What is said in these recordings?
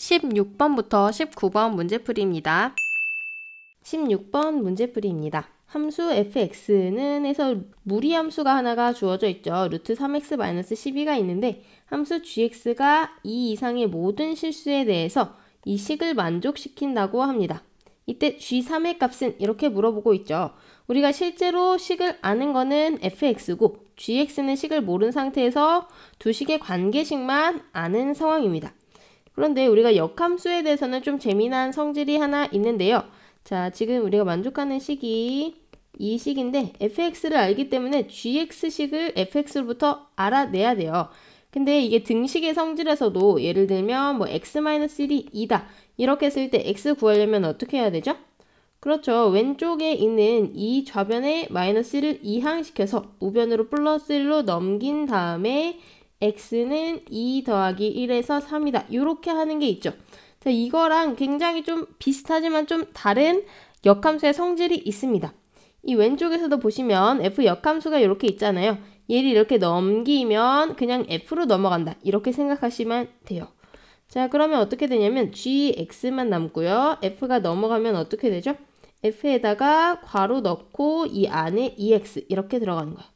16번부터 19번 문제풀이입니다. 16번 문제풀이입니다. 함수 fx는 해서 무리함수가 하나가 주어져 있죠. 루트 3x-12가 있는데 함수 gx가 이 이상의 모든 실수에 대해서 이 식을 만족시킨다고 합니다. 이때 g3의 값은 이렇게 물어보고 있죠. 우리가 실제로 식을 아는 거는 fx고 gx는 식을 모른 상태에서 두 식의 관계식만 아는 상황입니다. 그런데 우리가 역함수에 대해서는 좀 재미난 성질이 하나 있는데요. 자, 지금 우리가 만족하는 식이 이 식인데 fx를 알기 때문에 gx식을 fx로부터 알아내야 돼요. 근데 이게 등식의 성질에서도 예를 들면 뭐 x-1이 2다 이렇게 했을 때 x 구하려면 어떻게 해야 되죠? 그렇죠. 왼쪽에 있는 이 좌변에 마이너스 1을 이항시켜서 우변으로 플러스 1로 넘긴 다음에 x는 2 더하기 1에서 3이다. 이렇게 하는 게 있죠. 자, 이거랑 굉장히 좀 비슷하지만 좀 다른 역함수의 성질이 있습니다. 이 왼쪽에서도 보시면 f 역함수가 이렇게 있잖아요. 얘를 이렇게 넘기면 그냥 f로 넘어간다. 이렇게 생각하시면 돼요. 자, 그러면 어떻게 되냐면 gx만 남고요. f가 넘어가면 어떻게 되죠? f에다가 괄호 넣고 이 안에 2x 이렇게 들어가는 거예요.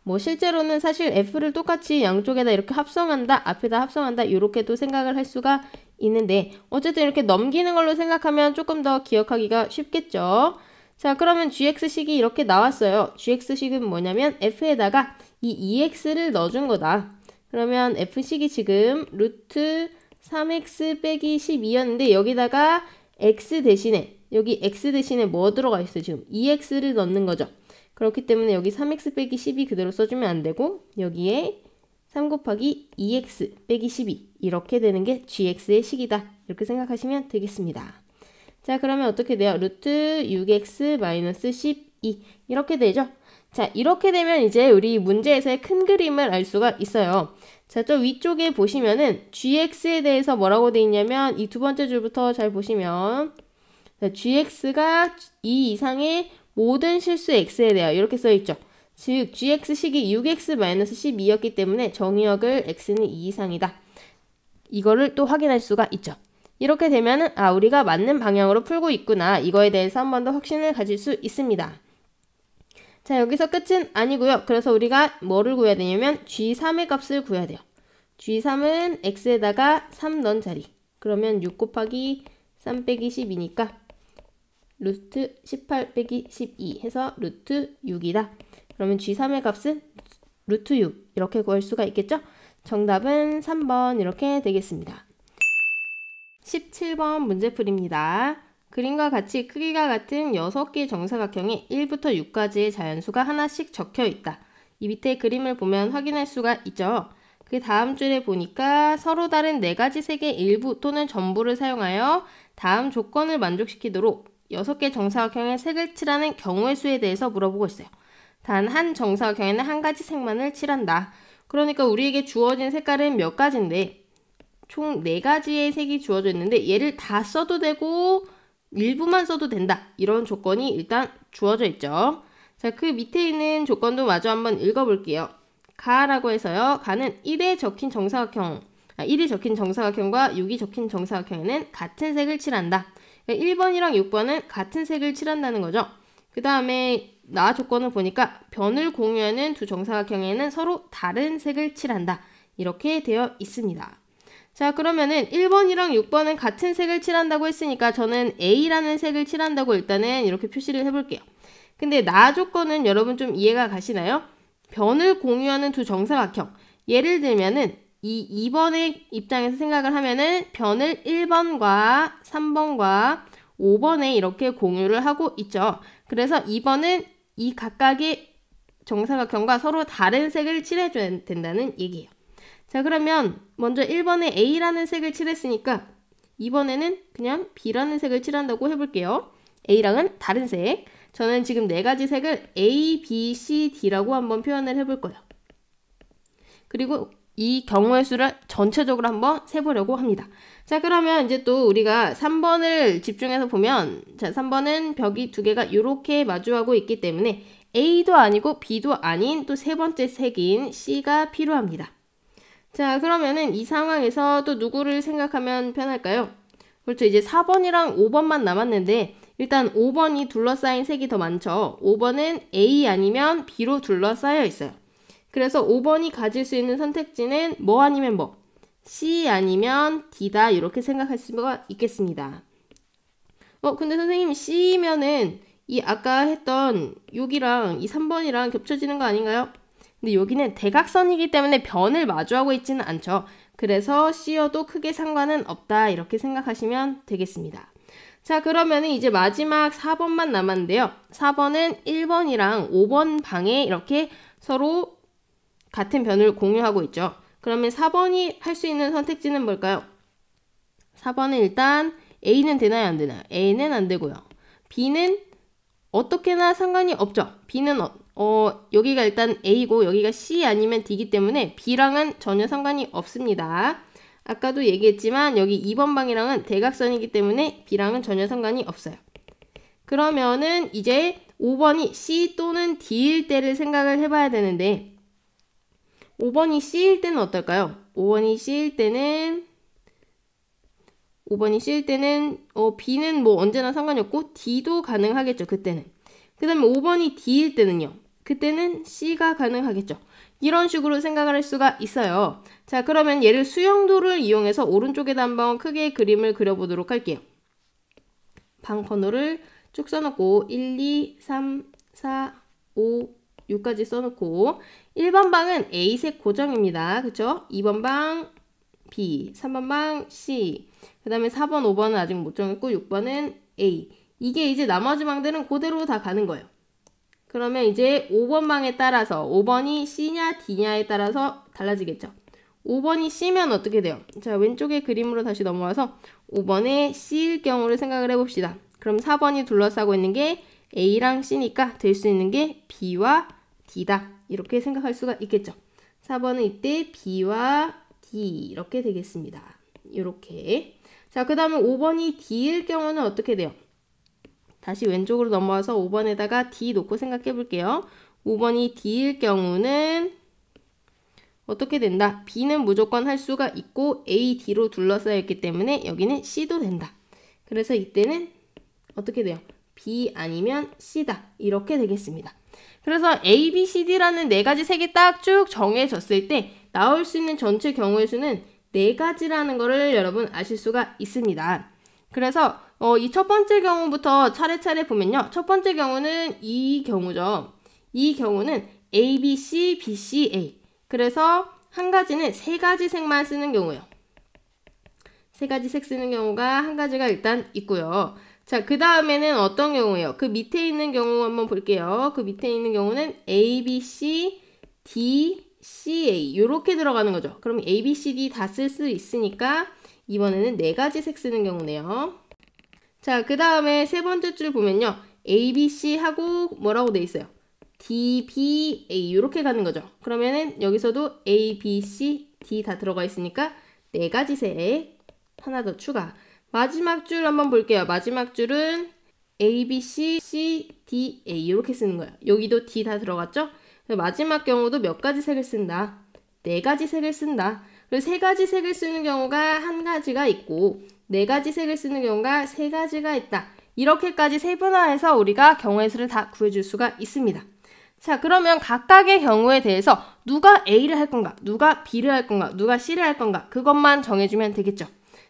뭐 실제로는 사실 f를 똑같이 양쪽에다 이렇게 합성한다, 앞에다 합성한다 이렇게도 생각을 할 수가 있는데 어쨌든 이렇게 넘기는 걸로 생각하면 조금 더 기억하기가 쉽겠죠. 자, 그러면 gx식이 이렇게 나왔어요. gx식은 뭐냐면 f에다가 이 2x를 넣어준 거다. 그러면 f식이 지금 루트 3x 빼기 12였는데 여기다가 x 대신에 여기 x 대신에 뭐 들어가 있어요? 지금 2x를 넣는 거죠. 그렇기 때문에 여기 3x 빼기 12 그대로 써주면 안 되고 여기에 3 곱하기 2x 빼기 12 이렇게 되는 게 gx의 식이다. 이렇게 생각하시면 되겠습니다. 자, 그러면 어떻게 돼요? 루트 6x 마이너스 12 이렇게 되죠? 자, 이렇게 되면 이제 우리 문제에서의 큰 그림을 알 수가 있어요. 자, 저 위쪽에 보시면은 gx에 대해서 뭐라고 돼 있냐면 이 두 번째 줄부터 잘 보시면 자, gx가 이 이상의 모든 실수 x에 대하여 이렇게 써있죠. 즉 gx식이 6x-12였기 때문에 정의역을 x는 2 이상이다. 이거를 또 확인할 수가 있죠. 이렇게 되면은 우리가 맞는 방향으로 풀고 있구나. 이거에 대해서 한 번 더 확신을 가질 수 있습니다. 자, 여기서 끝은 아니고요. 그래서 우리가 뭐를 구해야 되냐면 g3의 값을 구해야 돼요. g3은 x에다가 3 넣은 자리. 그러면 6 곱하기 3 빼기 12니까 루트 18 빼기 12 해서 루트 6이다. 그러면 g3의 값은 루트 6 이렇게 구할 수가 있겠죠? 정답은 3번 이렇게 되겠습니다. 17번 문제풀이입니다. 그림과 같이 크기가 같은 6개의 정사각형에 1부터 6까지의 자연수가 하나씩 적혀 있다. 이 밑에 그림을 보면 확인할 수가 있죠. 그 다음 줄에 보니까 서로 다른 4가지 색의 일부 또는 전부를 사용하여 다음 조건을 만족시키도록 6개 정사각형에 색을 칠하는 경우의 수에 대해서 물어보고 있어요. 단 한 정사각형에는 한 가지 색만을 칠한다. 그러니까 우리에게 주어진 색깔은 몇 가지인데 총 4가지의 색이 주어져 있는데 얘를 다 써도 되고 일부만 써도 된다. 이런 조건이 일단 주어져 있죠. 자, 그 밑에 있는 조건도 마저 한번 읽어볼게요. 가라고 해서요. 가는 1에 적힌 정사각형 1이 적힌 정사각형과 6이 적힌 정사각형에는 같은 색을 칠한다. 1번이랑 6번은 같은 색을 칠한다는 거죠. 그 다음에 나 조건을 보니까 변을 공유하는 두 정사각형에는 서로 다른 색을 칠한다. 이렇게 되어 있습니다. 자, 그러면은 1번이랑 6번은 같은 색을 칠한다고 했으니까 저는 A라는 색을 칠한다고 일단은 이렇게 표시를 해볼게요. 근데 나 조건은 여러분 좀 이해가 가시나요? 변을 공유하는 두 정사각형. 예를 들면은 이 2번의 입장에서 생각을 하면은 변을 1번과 3번과 5번에 이렇게 공유를 하고 있죠. 그래서 2번은 이 각각의 정사각형과 서로 다른 색을 칠해줘야 된다는 얘기예요. 자, 그러면 먼저 1번에 A라는 색을 칠했으니까 2번에는 그냥 B라는 색을 칠한다고 해볼게요. A랑은 다른 색. 저는 지금 4가지 색을 A, B, C, D라고 한번 표현을 해볼 거예요. 그리고 이 경우의 수를 전체적으로 한번 세보려고 합니다. 자, 그러면 이제 또 우리가 3번을 집중해서 보면 자, 3번은 벽이 2개가 이렇게 마주하고 있기 때문에 A도 아니고 B도 아닌 또 세 번째 색인 C가 필요합니다. 자, 그러면은 이 상황에서 또 누구를 생각하면 편할까요? 그렇죠. 이제 4번이랑 5번만 남았는데 일단 5번이 둘러싸인 색이 더 많죠. 5번은 A 아니면 B로 둘러싸여 있어요. 그래서 5번이 가질 수 있는 선택지는 뭐 아니면 뭐? C 아니면 D다 이렇게 생각할 수가 있겠습니다. 근데 선생님 C면은 이 아까 했던 6이랑 이 3번이랑 겹쳐지는 거 아닌가요? 근데 여기는 대각선이기 때문에 변을 마주하고 있지는 않죠. 그래서 C여도 크게 상관은 없다 이렇게 생각하시면 되겠습니다. 자, 그러면 이제 마지막 4번만 남았는데요. 4번은 1번이랑 5번 방에 이렇게 서로 같은 변을 공유하고 있죠. 그러면 4번이 할 수 있는 선택지는 뭘까요? 4번은 일단 A는 되나요? 안 되나요? A는 안 되고요. B는 어떻게나 상관이 없죠. B는 여기가 일단 A고 여기가 C 아니면 D이기 때문에 B랑은 전혀 상관이 없습니다. 아까도 얘기했지만 여기 2번 방이랑은 대각선이기 때문에 B랑은 전혀 상관이 없어요. 그러면은 이제 5번이 C 또는 D일 때를 생각을 해봐야 되는데 5번이 C일 때는 어떨까요? 5번이 C일 때는 B는 뭐 언제나 상관이 없고 D도 가능하겠죠. 그때는. 그 다음에 5번이 D일 때는요. 그때는 C가 가능하겠죠. 이런 식으로 생각을 할 수가 있어요. 자, 그러면 얘를 수영도를 이용해서 오른쪽에다 한번 크게 그림을 그려보도록 할게요. 방번호를 쭉 써놓고 1, 2, 3, 4, 5, 6까지 써놓고 1번 방은 A색 고정입니다. 그쵸? 2번 방 B, 3번 방 C, 그 다음에 4번, 5번은 아직 못 정했고 6번은 A. 이게 이제 나머지 방들은 그대로 다 가는 거예요. 그러면 이제 5번 방에 따라서 5번이 C냐 D냐에 따라서 달라지겠죠. 5번이 C면 어떻게 돼요? 자, 왼쪽의 그림으로 다시 넘어와서 5번에 C일 경우를 생각을 해봅시다. 그럼 4번이 둘러싸고 있는 게 A랑 C니까 될 수 있는 게 B와 D다. 이렇게 생각할 수가 있겠죠. 4번은 이때 B와 D 이렇게 되겠습니다. 이렇게. 자, 그 다음에 5번이 D일 경우는 어떻게 돼요? 다시 왼쪽으로 넘어와서 5번에다가 D 놓고 생각해 볼게요. 5번이 D일 경우는 어떻게 된다? B는 무조건 할 수가 있고 A, D로 둘러싸여 있기 때문에 여기는 C도 된다. 그래서 이때는 어떻게 돼요? B 아니면 C다. 이렇게 되겠습니다. 그래서 A, B, C, D라는 네 가지 색이 딱 쭉 정해졌을 때 나올 수 있는 전체 경우의 수는 네 가지라는 거를 여러분 아실 수가 있습니다. 그래서 이 첫 번째 경우부터 차례차례 보면요. 첫 번째 경우는 이 경우죠. 이 경우는 A, B, C, B, C, A. 그래서 한 가지는 세 가지 색만 쓰는 경우예요. 세 가지 색 쓰는 경우가 한 가지가 일단 있고요. 자, 그 다음에는 어떤 경우예요? 그 밑에 있는 경우 한번 볼게요. 그 밑에 있는 경우는 A, B, C, D, C, A 이렇게 들어가는 거죠. 그럼 A, B, C, D 다 쓸 수 있으니까 이번에는 네 가지 색 쓰는 경우네요. 자, 그 다음에 세 번째 줄 보면요. A, B, C 하고 뭐라고 돼 있어요? D, B, A 이렇게 가는 거죠. 그러면은 여기서도 A, B, C, D 다 들어가 있으니까 네 가지 색 하나 더 추가. 마지막 줄 한번 볼게요. 마지막 줄은 A, B, C, C, D, A 이렇게 쓰는 거예요. 여기도 D 다 들어갔죠? 마지막 경우도 몇 가지 색을 쓴다? 네 가지 색을 쓴다. 그리고 세 가지 색을 쓰는 경우가 한 가지가 있고 네 가지 색을 쓰는 경우가 세 가지가 있다. 이렇게까지 세분화해서 우리가 경우의 수를 다 구해줄 수가 있습니다. 자, 그러면 각각의 경우에 대해서 누가 A를 할 건가, 누가 B를 할 건가, 누가 C를 할 건가 그것만 정해주면 되겠죠.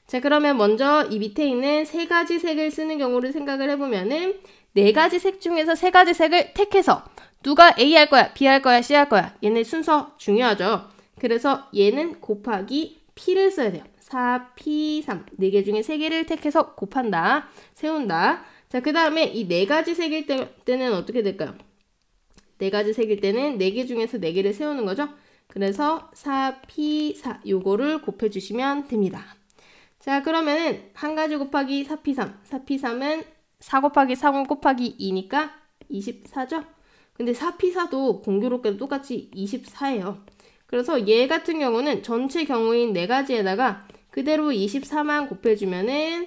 자, 그러면 먼저 이 밑에 있는 세 가지 색을 쓰는 경우를 생각을 해보면은 네 가지 색 중에서 세 가지 색을 택해서 누가 A 할 거야, B 할 거야, C 할 거야. 얘네 순서 중요하죠. 그래서 얘는 곱하기 P를 써야 돼요. 4P3 네 개 중에 세 개를 택해서 곱한다. 세운다. 자, 그 다음에 이 네 가지 색일 때는 어떻게 될까요? 네 가지 색일 때는 네 개 중에서 네 개를 세우는 거죠. 그래서 4P4 요거를 곱해주시면 됩니다. 자, 그러면은 한 가지 곱하기 4P3 4P3은 4 곱하기 3 곱하기 2니까 24죠. 근데 4P4도 공교롭게도 똑같이 24예요. 그래서 얘 같은 경우는 전체 경우인 네 가지에다가 그대로 24만 곱해주면은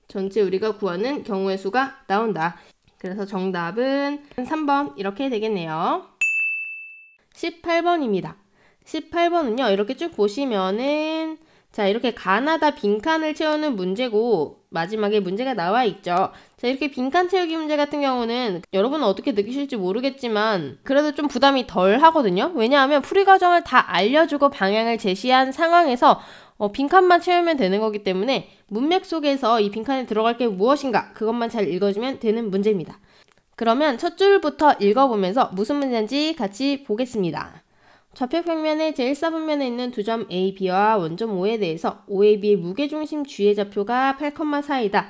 전체 우리가 구하는 경우의 수가 나온다. 그래서 정답은 3번 이렇게 되겠네요. 18번입니다. 18번은요. 이렇게 쭉 보시면은 자, 이렇게 가나다 빈칸을 채우는 문제고 마지막에 문제가 나와 있죠. 자, 이렇게 빈칸 채우기 문제 같은 경우는 여러분은 어떻게 느끼실지 모르겠지만 그래도 좀 부담이 덜 하거든요. 왜냐하면 풀이 과정을 다 알려주고 방향을 제시한 상황에서 빈칸만 채우면 되는 거기 때문에 문맥 속에서 이 빈칸에 들어갈 게 무엇인가 그것만 잘 읽어주면 되는 문제입니다. 그러면 첫 줄부터 읽어보면서 무슨 문제인지 같이 보겠습니다. 좌표 평면의 제1사분면에 있는 두 점 A, B와 원점 O에 대해서 O의 B의 무게중심 G의 좌표가 8,4이다.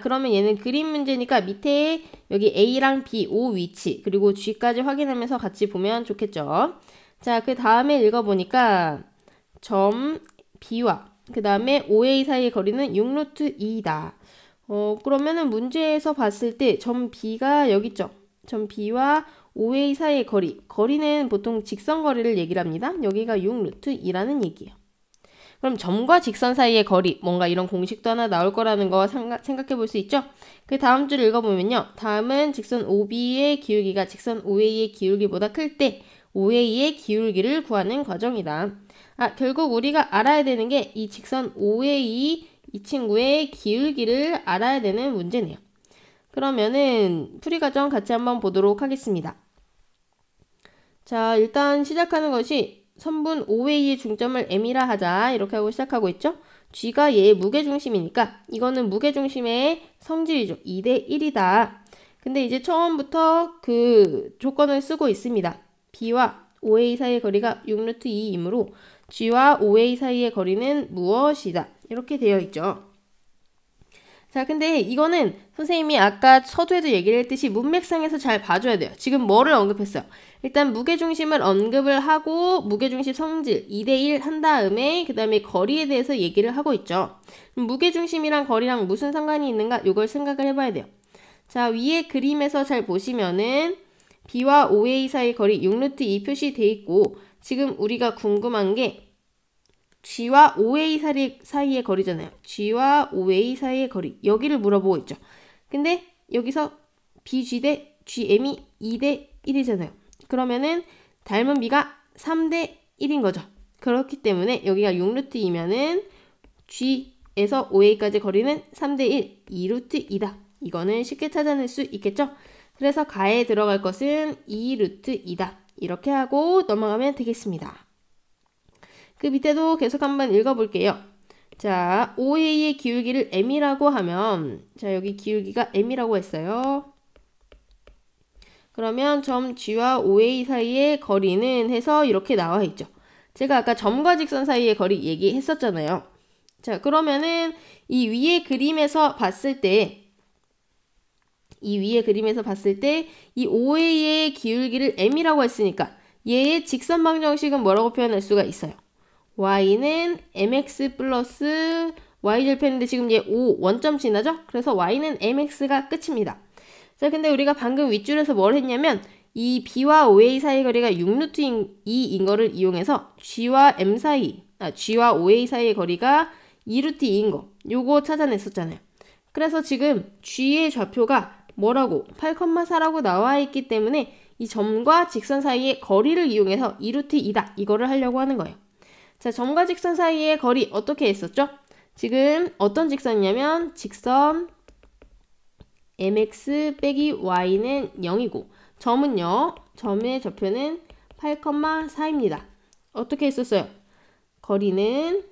그러면 얘는 그림 문제니까 밑에 여기 A랑 B, O 위치 그리고 G까지 확인하면서 같이 보면 좋겠죠. 자, 그 다음에 읽어보니까 점 B와 그 다음에 OA 사이의 거리는 6루트 2이다. 그러면은 문제에서 봤을 때 점 B가 여기 있죠. 점 B와 OA 사이의 거리는 보통 직선 거리를 얘기를 합니다. 여기가 6루트 2라는 얘기예요. 그럼 점과 직선 사이의 거리, 뭔가 이런 공식도 하나 나올 거라는 거 생각해 볼 수 있죠? 그 다음 줄 읽어보면요. 다음은 직선 OB의 기울기가 직선 OA의 기울기보다 클 때 OA의 기울기를 구하는 과정이다. 결국 우리가 알아야 되는 게 이 직선 OA 이 친구의 기울기를 알아야 되는 문제네요. 그러면은 풀이 과정 같이 한번 보도록 하겠습니다. 자, 일단 시작하는 것이 선분 OA의 중점을 M이라 하자 이렇게 하고 시작하고 있죠. G가 얘의 무게중심이니까 이거는 무게중심의 성질이죠. 2대 1이다. 근데 이제 처음부터 그 조건을 쓰고 있습니다. B와 OA 사이의 거리가 6루트 2이므로 G와 OA 사이의 거리는 무엇이다. 이렇게 되어 있죠. 자, 근데 이거는 선생님이 아까 서두에도 얘기를 했듯이 문맥상에서 잘 봐줘야 돼요. 지금 뭐를 언급했어요? 일단 무게중심을 언급을 하고 무게중심 성질 2대1 한 다음에 그 다음에 거리에 대해서 얘기를 하고 있죠. 무게중심이랑 거리랑 무슨 상관이 있는가? 이걸 생각을 해봐야 돼요. 자, 위에 그림에서 잘 보시면은 B와 OA 사이 거리 6루트 2 표시되어 있고 지금 우리가 궁금한 게 G와 OA 사이의 거리잖아요. G와 OA 사이의 거리. 여기를 물어보고 있죠. 근데 여기서 BG 대 GM이 2대 1이잖아요. 그러면은 닮은 B가 3대 1인 거죠. 그렇기 때문에 여기가 6루트 2면은 G에서 OA까지 거리는 3대 1, 2루트 2다. 이거는 쉽게 찾아낼 수 있겠죠? 그래서 가에 들어갈 것은 2루트 2다. 이렇게 하고 넘어가면 되겠습니다. 그 밑에도 계속 한번 읽어볼게요. 자, OA의 기울기를 M이라고 하면 자, 여기 기울기가 M이라고 했어요. 그러면 점 G와 OA 사이의 거리는 해서 이렇게 나와 있죠. 제가 아까 점과 직선 사이의 거리 얘기했었잖아요. 자, 그러면은 이 위에 그림에서 봤을 때 이 OA의 기울기를 M이라고 했으니까 얘의 직선 방정식은 뭐라고 표현할 수가 있어요? y는 mx 플러스 y절편인데 지금 얘 5 원점 지나죠? 그래서 y는 mx가 끝입니다. 자, 근데 우리가 방금 윗줄에서 뭘 했냐면 이 b와 OA 사이 거리가 6루트 2인 거를 이용해서 g와 m 사이, g와 OA 사이의 거리가 2루트 2인 거 요거 찾아냈었잖아요. 그래서 지금 g의 좌표가 뭐라고? 8,4라고 나와 있기 때문에 이 점과 직선 사이의 거리를 이용해서 2루트 2다. 이거를 하려고 하는 거예요. 자, 점과 직선 사이의 거리 어떻게 했었죠? 지금 어떤 직선이냐면 직선 mx 빼기 y는 0이고 점은요. 점의 좌표는 8,4입니다. 어떻게 했었어요? 거리는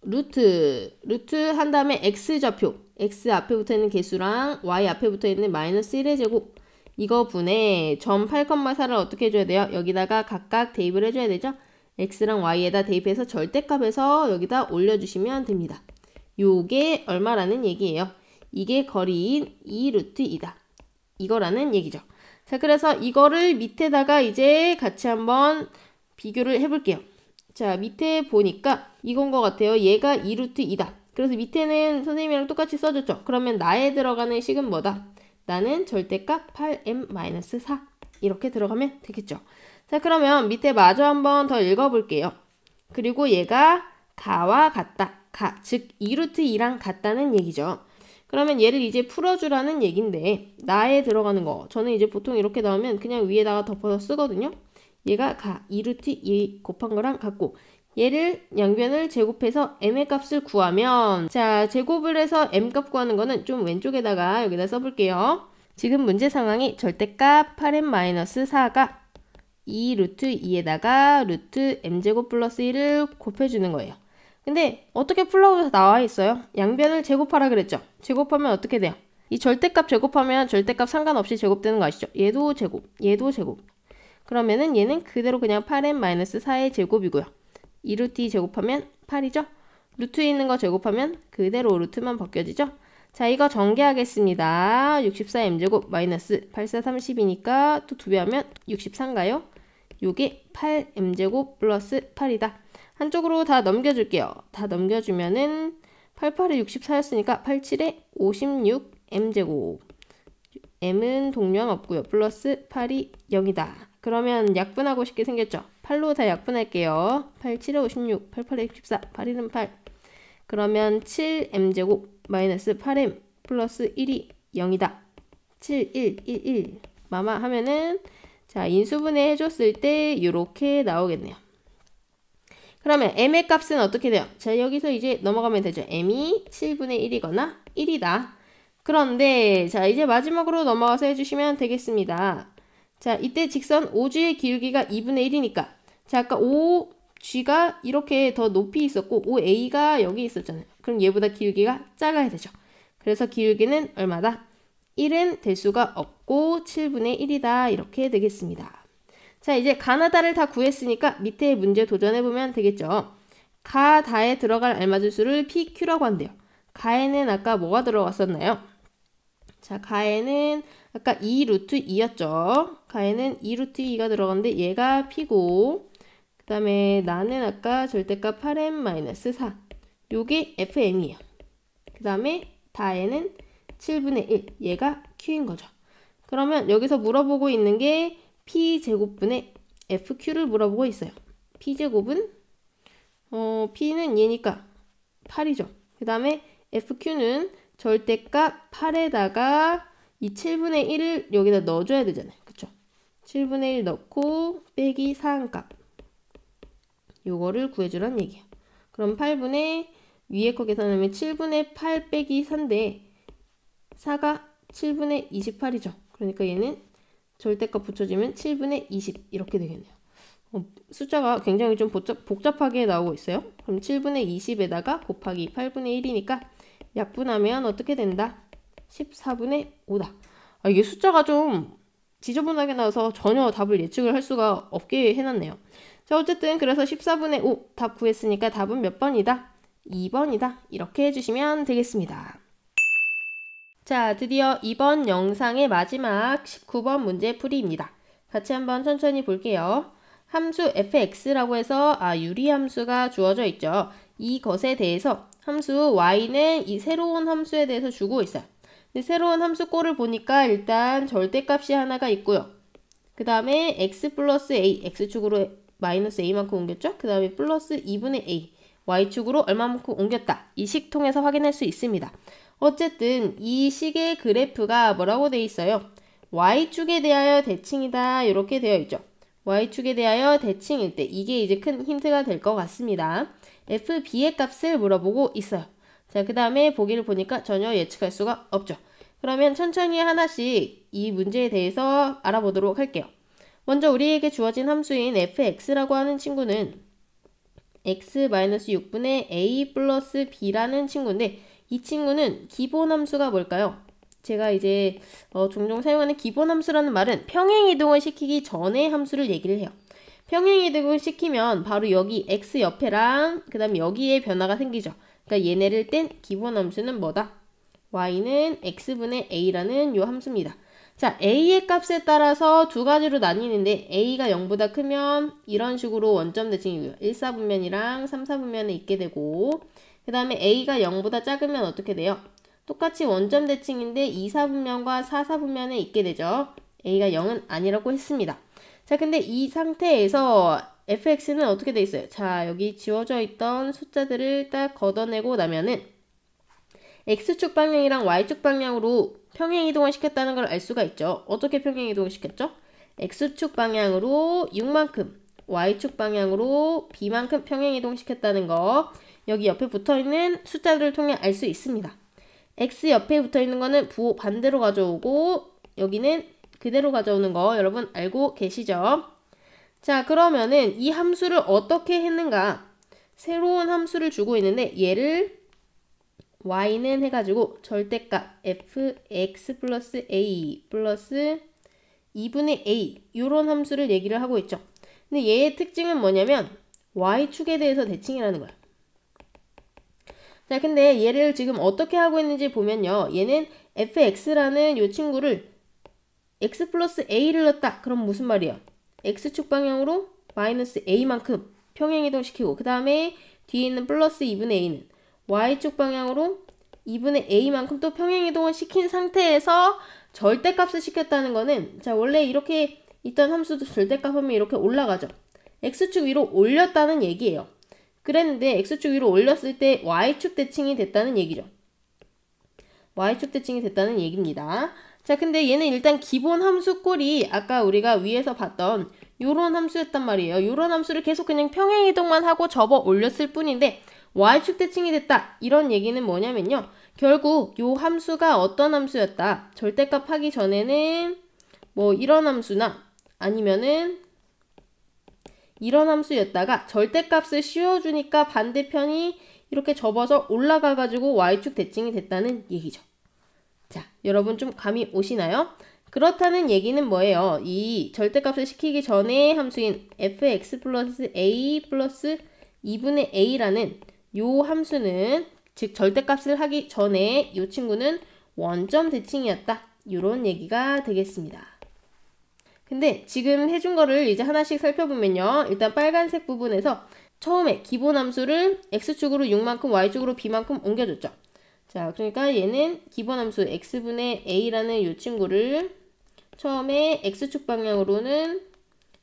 루트 한 다음에 x 좌표 x 앞에 붙어있는 개수랑 y 앞에 붙어있는 마이너스 1의 제곱 이거 분에 점 8,4를 어떻게 해줘야 돼요? 여기다가 각각 대입을 해줘야 되죠? x랑 y에다 대입해서 절대값에서 여기다 올려주시면 됩니다. 요게 얼마라는 얘기예요? 이게 거리인 2루트 2다. 이거라는 얘기죠. 자, 그래서 이거를 밑에다가 이제 같이 한번 비교를 해볼게요. 자, 밑에 보니까 이건 것 같아요. 얘가 2루트 2다. 그래서 밑에는 선생님이랑 똑같이 써줬죠. 그러면 나에 들어가는 식은 뭐다? 나는 절대값 8m-4 이렇게 들어가면 되겠죠. 자, 그러면 밑에 마저 한번 더 읽어볼게요. 그리고 얘가 가와 같다. 즉 2루트 2랑 같다는 얘기죠. 그러면 얘를 이제 풀어주라는 얘긴데 나에 들어가는 거 저는 이제 보통 이렇게 나오면 그냥 위에다가 덮어서 쓰거든요. 얘가 2루트 2 곱한 거랑 같고 얘를 양변을 제곱해서 m의 값을 구하면 자 제곱을 해서 m 값 구하는 거는 좀 왼쪽에다가 여기다 써볼게요. 지금 문제 상황이 절대값 8m-4가 2루트 2에다가 루트 m제곱 플러스 1을 곱해주는 거예요. 근데 어떻게 풀어서 나와 있어요? 양변을 제곱하라 그랬죠? 제곱하면 어떻게 돼요? 이 절대값 제곱하면 절대값 상관없이 제곱되는 거 아시죠? 얘도 제곱, 얘도 제곱. 그러면은 얘는 그대로 그냥 8m-4의 제곱이고요. 2루트 2 제곱하면 8이죠? 루트에 있는 거 제곱하면 그대로 루트만 벗겨지죠? 자, 이거 전개하겠습니다. 64m제곱 마이너스 8430이니까 또 2배 하면 64인가요? 요게 8m제곱 플러스 8이다. 한쪽으로 다 넘겨줄게요. 다 넘겨주면은 88에 64였으니까 87에 56m제곱. m은 동량 없고요. 플러스 8이 0이다. 그러면 약분하고 싶게 생겼죠? 8로 다 약분할게요. 87에 56, 88에 64, 8일은 8. 그러면 7m제곱 마이너스 8m 플러스 1이 0이다. 7, 1, 1, 1. 마마 하면은 자 인수분해 해줬을 때 요렇게 나오겠네요. 그러면 m의 값은 어떻게 돼요? 자 여기서 이제 넘어가면 되죠. m이 7분의 1이거나 1이다. 그런데 자 이제 마지막으로 넘어가서 해주시면 되겠습니다. 자 이때 직선 OG의 기울기가 2분의 1이니까 자 아까 OG가 이렇게 더 높이 있었고 OA가 여기 있었잖아요. 그럼 얘보다 기울기가 작아야 되죠. 그래서 기울기는 얼마다? 1은 될 수가 없고 7분의 1이다. 이렇게 되겠습니다. 자 이제 가나다를 다 구했으니까 밑에 문제 도전해보면 되겠죠. 가다에 들어갈 알맞은 수를 PQ라고 한대요. 가에는 아까 뭐가 들어갔었나요? 자 가에는 아까 2루트 2였죠. 가에는 2루트 2가 들어갔는데 얘가 P고 그 다음에 나는 아까 절대값 8m-4 요게 FM이에요. 그 다음에 다에는 7분의 1 얘가 Q인 거죠. 그러면 여기서 물어보고 있는 게 P제곱분의 FQ를 물어보고 있어요. P제곱은 P는 얘니까 8이죠. 그 다음에 FQ는 절대값 8에다가 이 7분의 1을 여기다 넣어줘야 되잖아요. 그쵸? 7분의 1 넣고 빼기 4값 요거를 구해주란 얘기예요. 그럼 8분의 위에 거 계산하면 7분의 8 빼기 4인데 4가 7분의 28이죠. 그러니까 얘는 절대값 붙여주면 7분의 20 이렇게 되겠네요. 숫자가 굉장히 좀 복잡하게 나오고 있어요. 그럼 7분의 20에다가 곱하기 8분의 1이니까 약분하면 어떻게 된다? 14분의 5다. 이게 숫자가 좀 지저분하게 나와서 전혀 답을 예측을 할 수가 없게 해놨네요. 자 어쨌든 그래서 14분의 5 답 구했으니까 답은 몇 번이다? 2번이다. 이렇게 해주시면 되겠습니다. 자 드디어 이번 영상의 마지막 19번 문제 풀이입니다. 같이 한번 천천히 볼게요. 함수 fx라고 해서 유리함수가 주어져 있죠. 이것에 대해서 함수 y는 이 새로운 함수에 대해서 주고 있어요. 근데 새로운 함수 꼴을 보니까 일단 절대값이 하나가 있고요. 그 다음에 x 플러스 a, x축으로 마이너스 a만큼 옮겼죠? 그 다음에 플러스 2분의 a, y축으로 얼마만큼 옮겼다. 이 식 통해서 확인할 수 있습니다. 어쨌든 이 식의 그래프가 뭐라고 되어 있어요? y축에 대하여 대칭이다. 이렇게 되어 있죠. y축에 대하여 대칭일 때 이게 이제 큰 힌트가 될 것 같습니다. fb의 값을 물어보고 있어요. 자, 그 다음에 보기를 보니까 전혀 예측할 수가 없죠. 그러면 천천히 하나씩 이 문제에 대해서 알아보도록 할게요. 먼저 우리에게 주어진 함수인 fx라고 하는 친구는 x-6분의 a 플러스 b라는 친구인데 이 친구는 기본 함수가 뭘까요? 제가 이제 종종 사용하는 기본 함수라는 말은 평행이동을 시키기 전에 함수를 얘기를 해요. 평행이동을 시키면 바로 여기 x 옆에랑 그 다음에 여기에 변화가 생기죠. 그러니까 얘네를 뗀 기본 함수는 뭐다? y는 x분의 a라는 요 함수입니다. 자, a의 값에 따라서 두 가지로 나뉘는데 a가 0보다 크면 이런 식으로 원점 대칭이고요. 1사분면이랑 3사분면에 있게 되고 그 다음에 a가 0보다 작으면 어떻게 돼요? 똑같이 원점 대칭인데 2사분면과 4사분면에 있게 되죠. a가 0은 아니라고 했습니다. 자, 근데 이 상태에서 fx는 어떻게 돼 있어요? 자, 여기 지워져 있던 숫자들을 딱 걷어내고 나면은 x축 방향이랑 y축 방향으로 평행이동을 시켰다는 걸 알 수가 있죠. 어떻게 평행이동을 시켰죠? x축 방향으로 6만큼, y축 방향으로 b만큼 평행이동시켰다는 거 여기 옆에 붙어있는 숫자들을 통해 알 수 있습니다. x 옆에 붙어있는 거는 부호 반대로 가져오고 여기는 그대로 가져오는 거 여러분 알고 계시죠? 자, 그러면은 이 함수를 어떻게 했는가? 새로운 함수를 주고 있는데 얘를 y는 해가지고 절대값 fx 플러스 a 플러스 2분의 a 이런 함수를 얘기를 하고 있죠. 근데 얘의 특징은 뭐냐면 y축에 대해서 대칭이라는 거야. 자, 근데 얘를 지금 어떻게 하고 있는지 보면요. 얘는 fx라는 이 친구를 x 플러스 a를 넣었다. 그럼 무슨 말이야? x축 방향으로 마이너스 a만큼 평행이동시키고 그 다음에 뒤에 있는 플러스 2분의 a는 y축 방향으로 2분의 a만큼 또 평행이동을 시킨 상태에서 절대값을 시켰다는 거는 자 원래 이렇게 있던 함수도 절대값 하면 이렇게 올라가죠. x축 위로 올렸다는 얘기예요. 그랬는데 x축 위로 올렸을 때 y축 대칭이 됐다는 얘기죠. y축 대칭이 됐다는 얘기입니다. 자, 근데 얘는 일단 기본 함수 꼴이 아까 우리가 위에서 봤던 요런 함수였단 말이에요. 요런 함수를 계속 그냥 평행이동만 하고 접어 올렸을 뿐인데 y축 대칭이 됐다. 이런 얘기는 뭐냐면요. 결국 요 함수가 어떤 함수였다. 절대값 하기 전에는 뭐 이런 함수나 아니면은 이런 함수였다가 절대값을 씌워주니까 반대편이 이렇게 접어서 올라가가지고 y축 대칭이 됐다는 얘기죠. 자, 여러분 좀 감이 오시나요? 그렇다는 얘기는 뭐예요? 이 절대값을 시키기 전에 함수인 fx 플러스 a 플러스 2분의 a라는 요 함수는 즉 절대값을 하기 전에 요 친구는 원점 대칭이었다. 요런 얘기가 되겠습니다. 근데 지금 해준 거를 이제 하나씩 살펴보면요. 일단 빨간색 부분에서 처음에 기본 함수를 x축으로 6만큼 y축으로 b만큼 옮겨줬죠. 자, 그러니까 얘는 기본 함수 x분의 a라는 이 친구를 처음에 x축 방향으로는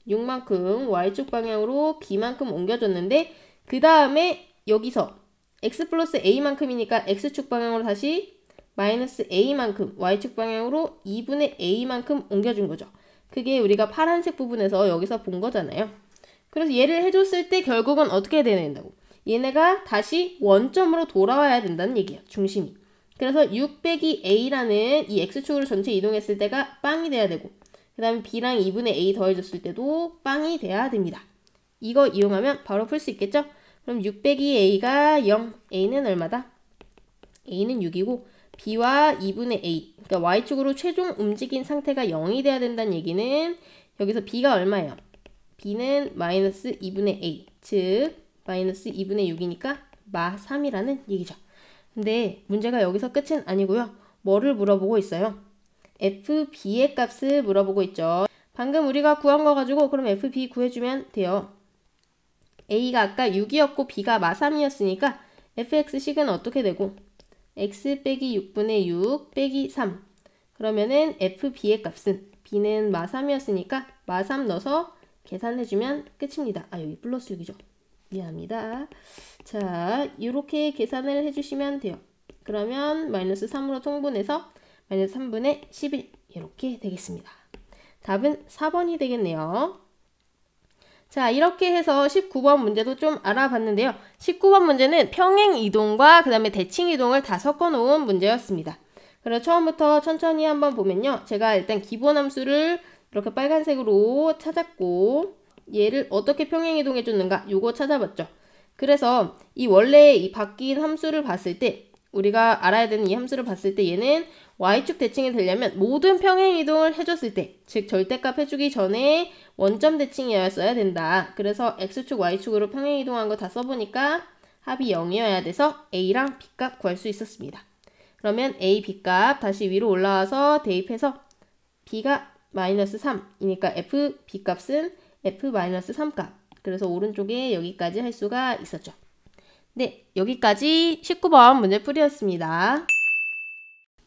6만큼 y축 방향으로 b만큼 옮겨줬는데 그 다음에 여기서 x 플러스 a만큼이니까 x축 방향으로 다시 마이너스 a만큼 y축 방향으로 2분의 a만큼 옮겨준 거죠. 그게 우리가 파란색 부분에서 여기서 본 거잖아요. 그래서 얘를 해줬을 때 결국은 어떻게 된다고? 얘네가 다시 원점으로 돌아와야 된다는 얘기예요. 중심이. 그래서 6 빼기 a라는 이 x축으로 전체 이동했을 때가 빵이 돼야 되고 그 다음에 b랑 2분의 a 더해줬을 때도 빵이 돼야 됩니다. 이거 이용하면 바로 풀 수 있겠죠? 그럼 6 빼기 a가 0, a는 얼마다? a는 6이고 b와 2분의 a, 그러니까 y축으로 최종 움직인 상태가 0이 돼야 된다는 얘기는 여기서 b가 얼마예요? b는 마이너스 2분의 a, 즉 마이너스 2분의 6이니까 마 3이라는 얘기죠. 근데 문제가 여기서 끝은 아니고요. 뭐를 물어보고 있어요? fb의 값을 물어보고 있죠. 방금 우리가 구한 거 가지고 그럼 fb 구해주면 돼요. a가 아까 6이었고 b가 마 3이었으니까 fx식은 어떻게 되고? x 빼기 6분의 6 빼기 3 그러면은 fb의 값은 b는 마 3이었으니까 마 3 넣어서 계산해주면 끝입니다. 아, 여기 플러스 6이죠. 미안합니다. 자, 이렇게 계산을 해주시면 돼요. 그러면 마이너스 3으로 통분해서 마이너스 3분의 11 이렇게 되겠습니다. 답은 4번이 되겠네요. 자, 이렇게 해서 19번 문제도 좀 알아봤는데요. 19번 문제는 평행 이동과 그 다음에 대칭 이동을 다 섞어 놓은 문제였습니다. 그래서 처음부터 천천히 한번 보면요. 제가 일단 기본 함수를 이렇게 빨간색으로 찾았고 얘를 어떻게 평행 이동해 줬는가 요거 찾아봤죠. 그래서 이 원래 이 바뀐 함수를 봤을 때 우리가 알아야 되는 이 함수를 봤을 때 얘는 y축 대칭이 되려면 모든 평행 이동을 해줬을 때, 즉 절대값 해주기 전에 원점 대칭이었어야 된다. 그래서 x축, y축으로 평행 이동한 거 다 써보니까 합이 0이어야 돼서 a랑 b값 구할 수 있었습니다. 그러면 a, b값 다시 위로 올라와서 대입해서 b가 마이너스 3이니까 f, b값은 f 마이너스 3값. 그래서 오른쪽에 여기까지 할 수가 있었죠. 네, 여기까지 19번 문제풀이였습니다.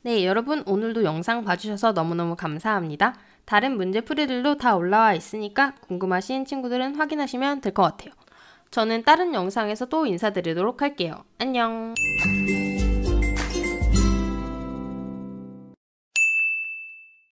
네, 여러분 오늘도 영상 봐주셔서 너무너무 감사합니다. 다른 문제풀이들도 다 올라와 있으니까 궁금하신 친구들은 확인하시면 될 것 같아요. 저는 다른 영상에서 또 인사드리도록 할게요. 안녕!